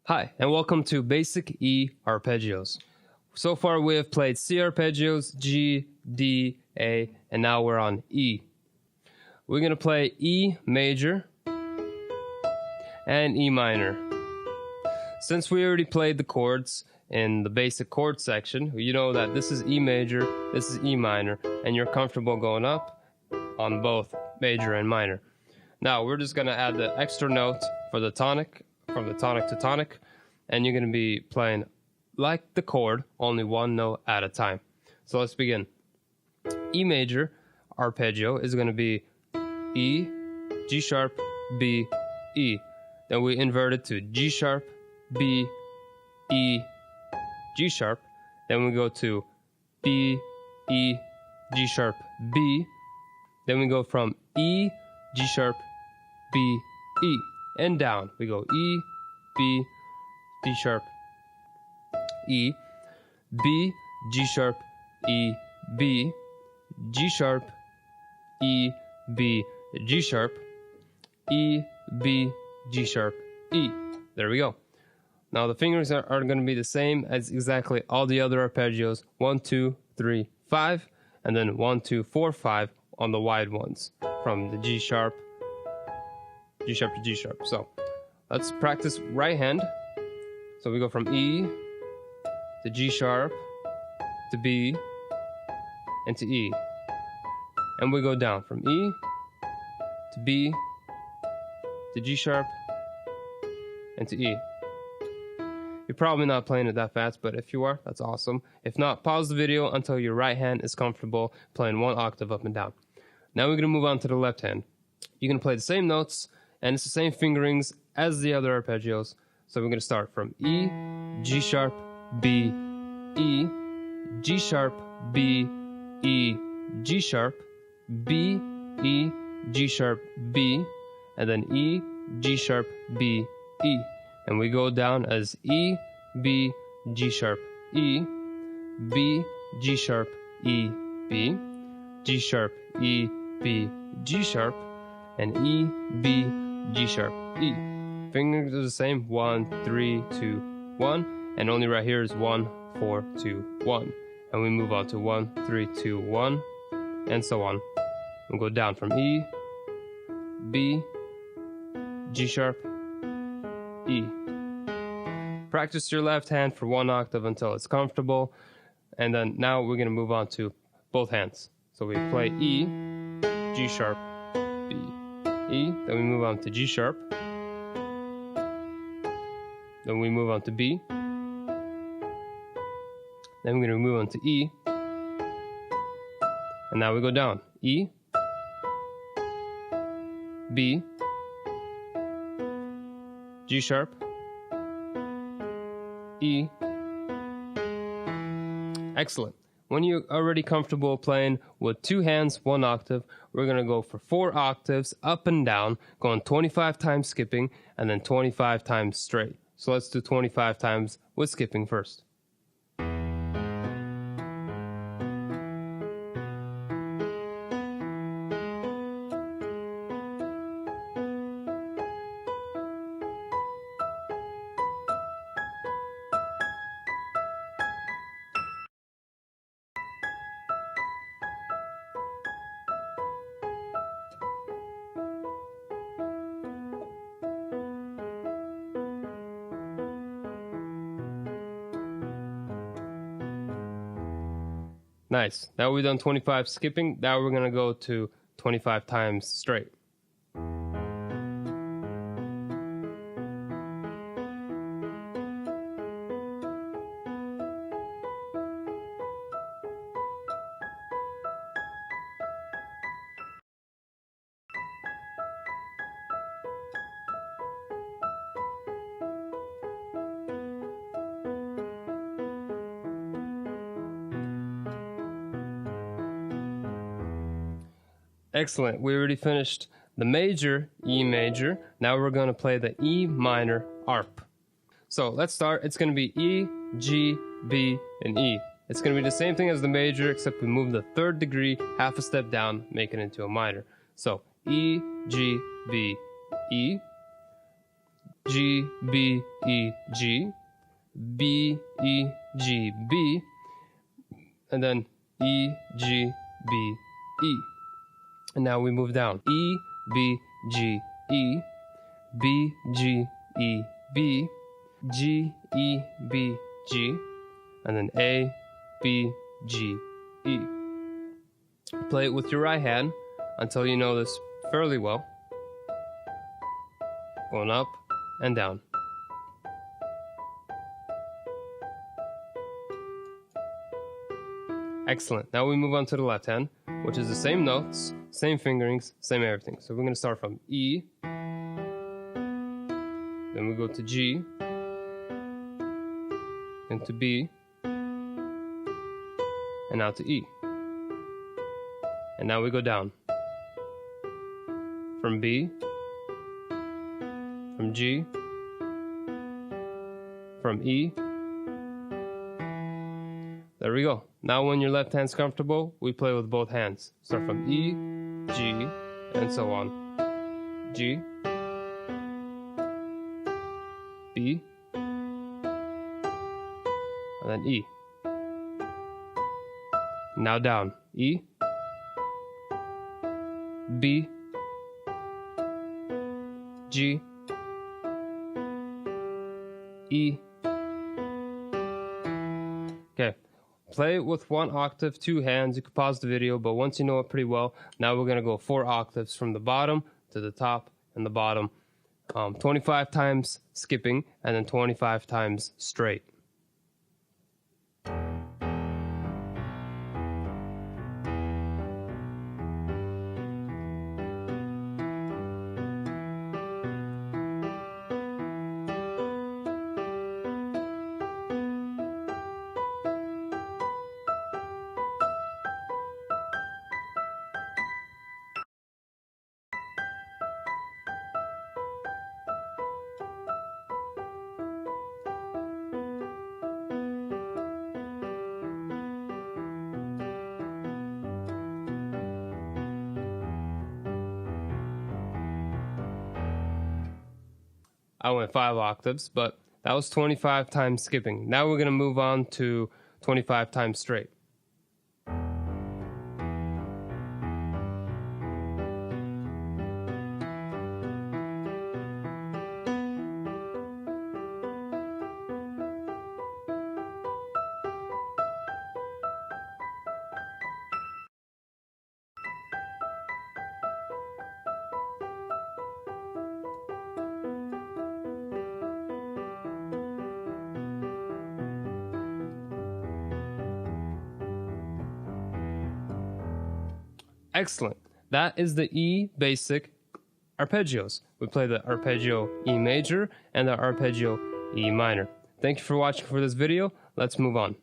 Hi, and welcome to Basic E Arpeggios. So far we have played C arpeggios, G, D, A, and now we're on E. We're going to play E major and E minor. Since we already played the chords in the basic chord section, you know that this is E major, this is E minor, and you're comfortable going up on both major and minor. Now we're just going to add the extra note for the tonic, from the tonic to tonic, and you're going to be playing like the chord, only one note at a time. So let's begin. E major arpeggio is going to be E, G sharp, B, E. Then we invert it to G sharp, B, E, G sharp. Then we go to B, E, G sharp, B. Then we go from E, G sharp, B, E. And down. We go E, B, D sharp, E, B, G sharp, E, B, G sharp, E, B, G sharp, E, B, G sharp, E. There we go. Now the fingers are going to be the same as exactly all the other arpeggios. 1, 2, 3, 5, and then 1, 2, 4, 5 on the wide ones from the G sharp to G sharp. So let's practice right hand. So we go from E to G sharp to B and to E. And we go down from E to B to G sharp and to E. You're probably not playing it that fast, but if you are, that's awesome. If not, pause the video until your right hand is comfortable playing one octave up and down. Now we're going to move on to the left hand. You're going to play the same notes, and it's the same fingerings as the other arpeggios. So we're going to start from E, G sharp, B, E, G sharp, B, E, G sharp, B, E, G sharp, B, and then E, G sharp, B, E. And we go down as E, B, G sharp, E, B, G sharp, E, B, G sharp, E, B, G sharp, and E, B, G sharp, E. Fingers are the same, 1, 3, 2, 1, and only right here is 1, 4, 2, 1. And we move on to 1, 3, 2, 1, and so on. We'll go down from E, B, G sharp, E. Practice your left hand for one octave until it's comfortable, and then now we're going to move on to both hands. So we play E, G sharp, B, E, then we move on to G sharp, then we move on to B, then we're going to move on to E, and now we go down, E, B, G sharp, E. Excellent. When you're already comfortable playing with two hands, one octave, we're going to go for 4 octaves up and down, going 25 times skipping and then 25 times straight. So let's do 25 times with skipping first. Nice. Now we've done 25 skipping. Now we're going to go to 25 times straight. Excellent. We already finished the major, E major. Now we're going to play the E minor arp. So let's start. It's going to be E, G, B, and E. It's going to be the same thing as the major, except we move the 3rd degree half a step down, make it into a minor. So E, G, B, E, G, B, E, G, B, E, G, B, and then E, G, B, E. And now we move down. E, B, G, E, B, G, E, B, G, E, B, G, and then A, B, G, E. Play it with your right hand until you know this fairly well. Going up and down. Excellent. Now we move on to the left hand, which is the same notes, same fingerings, same everything. So we're going to start from E, then we go to G, into B, and now to E. And now we go down. From B, from G, from E. There we go. Now when your left hand's comfortable, we play with both hands. Start from E, G, and so on. G, B, and then E. Now down. E, B, G, E. Okay. Play it with one octave, two hands. You can pause the video, but once you know it pretty well, now we're going to go 4 octaves from the bottom to the top and the bottom. 25 times skipping, and then 25 times straight. I went 5 octaves, but that was 25 times skipping. Now we're going to move on to 25 times straight. Excellent. That is the E basic arpeggios. We play the arpeggio E major and the arpeggio E minor. Thank you for watching for this video. Let's move on.